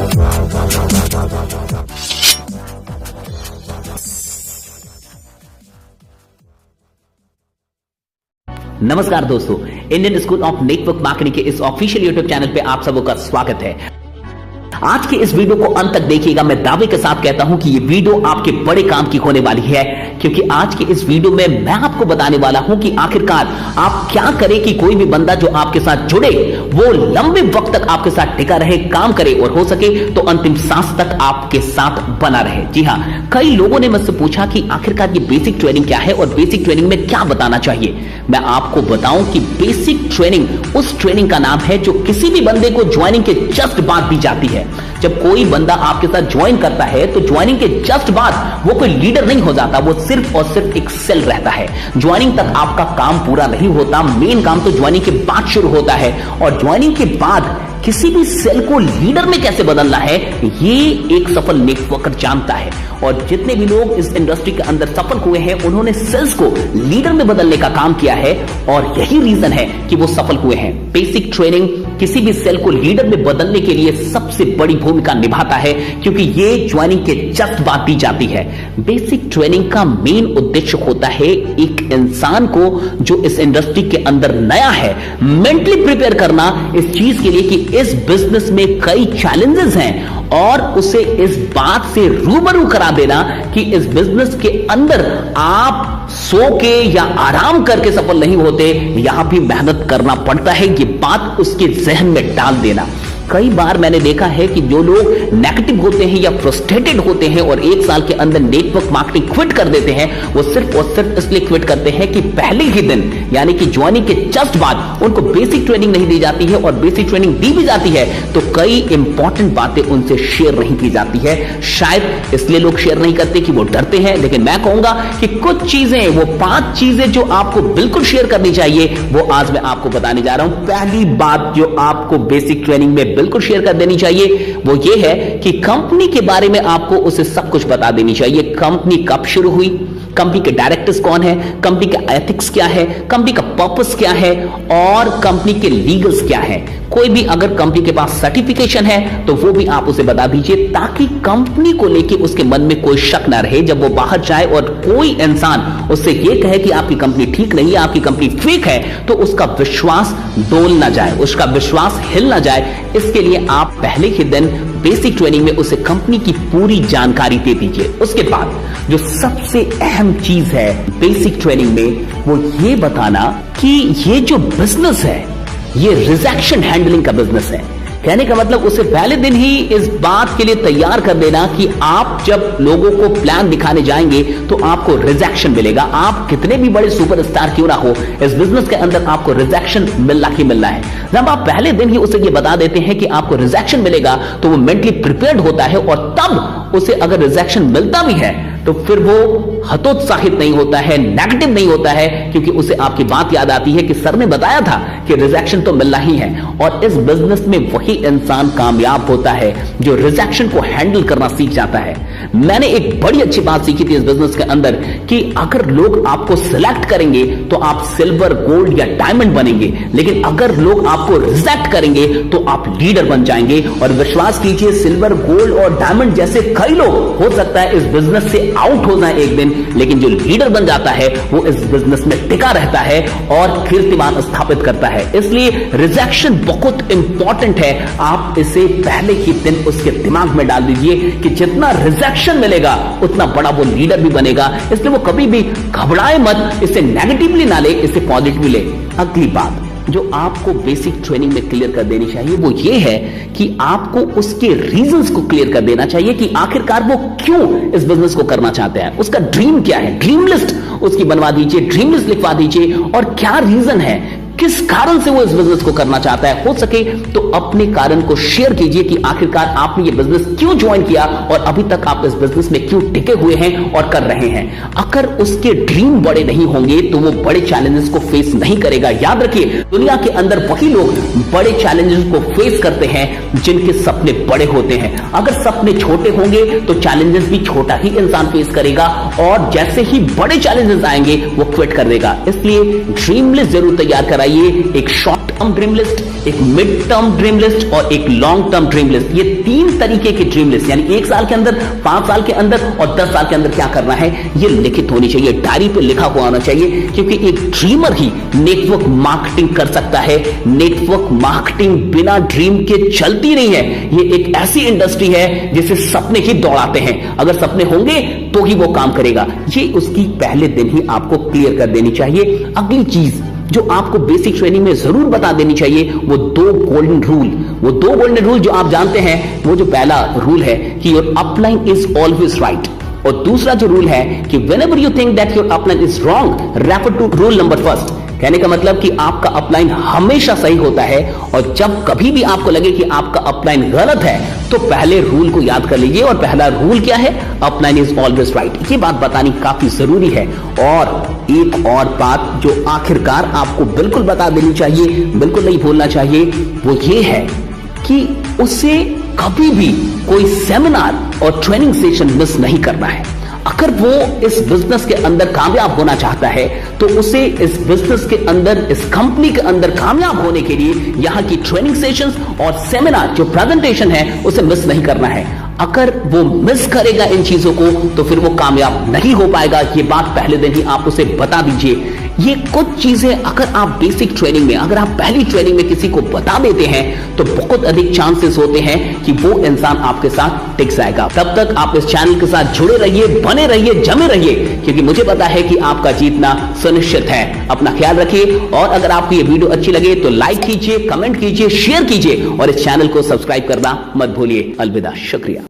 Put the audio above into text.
नमस्कार दोस्तों, Indian school of network marketing के इस ऑफिशियल यूट्यूब चैनल पे आप सबों का स्वागत है। आज के इस वीडियो को अंत तक देखिएगा। मैं दावे के साथ कहता हूं कि ये वीडियो आपके बड़े काम की होने वाली है, क्योंकि आज के इस वीडियो में मैं आपको बताने वाला हूं कि आखिरकार आप क्या करें कि कोई भी बंदा जो आपके साथ जुड़े वो लंबे वक्त तक आपके साथ टिका रहे, काम करे और हो सके तो अंतिम सांस तक आपके साथ बना रहे। जी हां, कई लोगों ने मुझसे पूछा कि आखिरकार ये बेसिक ट्रेनिंग क्या है और बेसिक ट्रेनिंग में क्या बताना चाहिए। मैं आपको बताऊं कि बेसिक ट्रेनिंग उस ट्रेनिंग का नाम है जो किसी भी बंदे को ज्वाइनिंग के जस्ट बाद दी जाती है। जब कोई बंदा आपके साथ ज्वाइन करता है तो ज्वाइनिंग के जस्ट बाद वो कोई लीडर नहीं हो जाता, वो सिर्फ और सिर्फ एक सेल रहता है। ज्वाइनिंग तक आपका काम पूरा नहीं होता, मेन काम तो ज्वाइनिंग के बाद शुरू होता है। और ज्वाइनिंग के बाद किसी भी सेल को लीडर में कैसे बदलना है ये एक सफल नेटवर्कर जानता है। और जितने भी लोग इस इंडस्ट्री के अंदर सफल हुए हैं उन्होंने सेल्स को लीडर में बदलने का काम किया है और यही रीजन है कि वो सफल हुए हैं। बेसिक ट्रेनिंग किसी भी सेल को लीडर में बदलने के लिए सबसे बड़ी भूमिका निभाता है, क्योंकि ये ज्वाइनिंग के जस्ट बाद दी जाती है। बेसिक ट्रेनिंग का मेन उद्देश्य होता है एक इंसान को जो इस इंडस्ट्री के अंदर नया है मेंटली प्रिपेयर करना इस चीज के लिए कि इस बिजनेस में कई चैलेंजेस हैं और उसे इस बात से रूबरू करा देना कि इस बिजनेस के अंदर आप सो के या आराम करके सफल नहीं होते, यहां भी मेहनत करना पड़ता है, ये बात उसके जहन में डाल देना। कई बार मैंने देखा है कि जो लोग नेगेटिव होते हैं या फ्रस्ट्रेटेड होते हैं और एक साल के अंदर नेटवर्क मार्केटिंग क्विट कर देते हैं, वो सिर्फ और सिर्फ इसलिए क्विट करते हैं कि पहले ही दिन यानी कि ज्वाइनिंग के जस्ट बाद उनको बेसिक ट्रेनिंग नहीं दी जाती है। और बेसिक ट्रेनिंग दी भी जाती है तो कई इंपॉर्टेंट बातें उनसे शेयर नहीं की जाती है। शायद इसलिए लोग शेयर नहीं करते कि वो डरते हैं, लेकिन मैं कहूंगा कि कुछ चीजें, वो 5 चीजें जो आपको बिल्कुल शेयर करनी चाहिए वो आज मैं आपको बताने जा रहा हूं। पहली बात जो आपको बेसिक ट्रेनिंग में बिल्कुल शेयर कर देनी चाहिए वो ये है कि कंपनी के बारे में आपको उसे सब कुछ बता देनी चाहिए। कंपनी कब शुरू हुई, कंपनी के डायरेक्टर्स कौन है, कंपनी का एथिक्स क्या है, कंपनी का पर्पस क्या है और कंपनी के लीगल्स क्या है। कोई भी अगर कंपनी के पास सर्टिफिकेशन है तो वो भी आप उसे बता दीजिए, ताकि कंपनी को लेके उसके मन में कोई शक ना रहे। जब वो बाहर जाए और कोई इंसान उससे ये कहे कि आपकी कंपनी ठीक नहीं है, आपकी कंपनी फेक है, तो उसका विश्वास डोल ना जाए, उसका विश्वास हिल ना जाए। इसके लिए आप पहले ही दिन बेसिक ट्रेनिंग में उसे कंपनी की पूरी जानकारी दे दीजिए। उसके बाद जो सबसे अहम चीज है बेसिक ट्रेनिंग में वो ये बताना कि ये जो बिजनेस है ये रिजेक्शन हैंडलिंग का बिजनेस है। कहने का मतलब उसे पहले दिन ही इस बात के लिए तैयार कर देना कि आप जब लोगों को प्लान दिखाने जाएंगे तो आपको रिजेक्शन मिलेगा। आप कितने भी बड़े सुपरस्टार क्यों ना हो, इस बिजनेस के अंदर आपको रिजेक्शन मिलना ही मिलना है। जब आप पहले दिन ही उसे ये बता देते हैं कि आपको रिजेक्शन मिलेगा तो वो मेंटली प्रिपेयर्ड होता है और तब उसे अगर रिजेक्शन मिलता भी है तो फिर वो हतोत्साहित नहीं होता है, नेगेटिव नहीं होता है, क्योंकि उसे आपकी बात याद आती है कि सर ने बताया था कि रिजेक्शन तो मिलना ही है। और इस बिजनेस में वही इंसान कामयाब होता है जो रिजेक्शन को हैंडल करना सीख जाता है। मैंने एक बड़ी अच्छी बात सीखी थी इस बिजनेस के अंदर कि अगर लोग आपको सिलेक्ट करेंगे तो आप सिल्वर, गोल्ड या डायमंड बनेंगे, लेकिन अगर लोग आपको रिजेक्ट करेंगे तो आप लीडर बन जाएंगे। और विश्वास कीजिए, सिल्वर, गोल्ड और डायमंड जैसे कई लोग हो सकता है इस बिजनेस से आउट हो जाए एक दिन, लेकिन जो लीडर बन जाता है वो इस बिजनेस में टिका रहता है और कीर्तिमान स्थापित करता है। इसलिए रिजेक्शन बहुत इंपॉर्टेंट है। आप इसे पहले ही दिन उसके दिमाग में डाल दीजिए कि जितना रिजेक्शन मिलेगा उतना बड़ा वो लीडर भी बनेगा। इसलिए वो कभी भी घबराए मत, इसे नेगेटिवली ना ले, इसे पॉजिटिवली ले। अगली बात जो आपको बेसिक ट्रेनिंग में क्लियर कर देनी चाहिए वो ये है कि आपको उसके रीजंस को क्लियर कर देना चाहिए कि आखिरकार वो क्यों इस बिजनेस को करना चाहते हैं, उसका ड्रीम क्या है। ड्रीम लिस्ट उसकी बनवा दीजिए, ड्रीम लिस्ट लिखवा दीजिए और क्या रीजन है, किस कारण से वो इस बिजनेस को करना चाहता है। हो सके तो अपने कारण को शेयर कीजिए कि आखिरकार आपने ये बिजनेस क्यों ज्वाइन किया और अभी तक आप इस बिजनेस में क्यों टिके हुए हैं और कर रहे हैं। अगर उसके ड्रीम बड़े नहीं होंगे तो वो बड़े चैलेंजेस को फेस नहीं करेगा। याद रखिए, दुनिया के अंदर वही लोग बड़े चैलेंजेस को फेस करते हैं जिनके सपने बड़े होते हैं। अगर सपने छोटे होंगे तो चैलेंजेस भी छोटा ही इंसान फेस करेगा और जैसे ही बड़े चैलेंजेस आएंगे वो क्विट कर देगा। इसलिए ड्रीम लिस्ट जरूर तैयार कराइए चाहिए एक शॉर्ट टर्म ड्रीम लिस्ट, एक मिड टर्म ड्रीम लिस्ट और एक लॉन्ग टर्म ड्रीम लिस्ट। ये 3 तरीके की ड्रीम लिस्ट, यानी 1 साल के अंदर, 5 साल के अंदर और 10 साल के अंदर क्या करना है, ये लिखित होनी चाहिए, डायरी पे लिखा हुआ होना चाहिए। क्योंकि एक ड्रीमर ही नेटवर्क मार्केटिंग कर सकता है। नेटवर्क मार्केटिंग बिना ड्रीम के चलती नहीं है। ये एक ऐसी इंडस्ट्री है जिसे सपने ही दौड़ाते हैं। अगर सपने होंगे तो ही वो काम करेगा। ये उसकी पहले दिन ही आपको क्लियर कर देनी चाहिए। अगली चीज जो आपको बेसिक ट्रेनिंग में जरूर बता देनी चाहिए, वो 2 गोल्डन रूल। वो 2 गोल्डन रूल जो आप जानते हैं, वो जो पहला रूल है कि your upline is always right, और दूसरा जो रूल है कि whenever you think that your upline is wrong, refer to rule number first. कहने का मतलब कि आपका अपलाइन हमेशा सही होता है, और जब कभी भी आपको लगे कि आपका अपलाइन गलत है तो पहले रूल को याद कर लीजिए। और पहला रूल क्या है? Upline is always right. ये बात बतानी काफी जरूरी है। और एक और बात जो आखिरकार आपको बिल्कुल बता देनी चाहिए, बिल्कुल नहीं भूलना चाहिए, वो ये है कि उसे कभी भी कोई सेमिनार और ट्रेनिंग सेशन मिस नहीं करना है। अगर वो इस बिजनेस के अंदर कामयाब होना चाहता है तो उसे इस बिजनेस के अंदर, इस कंपनी के अंदर कामयाब होने के लिए यहाँ की ट्रेनिंग सेशंस और सेमिनार जो प्रेजेंटेशन है उसे मिस नहीं करना है। अगर वो मिस करेगा इन चीजों को तो फिर वो कामयाब नहीं हो पाएगा। ये बात पहले दिन ही आप उसे बता दीजिए। ये कुछ चीजें अगर आप बेसिक ट्रेनिंग में, अगर आप पहली ट्रेनिंग में किसी को बता देते हैं तो बहुत अधिक चांसेस होते हैं कि वो इंसान आपके साथ टिक जाएगा। तब तक आप इस चैनल के साथ जुड़े रहिए, बने रहिए, जमे रहिए, क्योंकि मुझे पता है कि आपका जीतना सुनिश्चित है। अपना ख्याल रखिए, और अगर आपको ये वीडियो अच्छी लगे तो लाइक कीजिए, कमेंट कीजिए, शेयर कीजिए और इस चैनल को सब्सक्राइब करना मत भूलिए। अलविदा, शुक्रिया।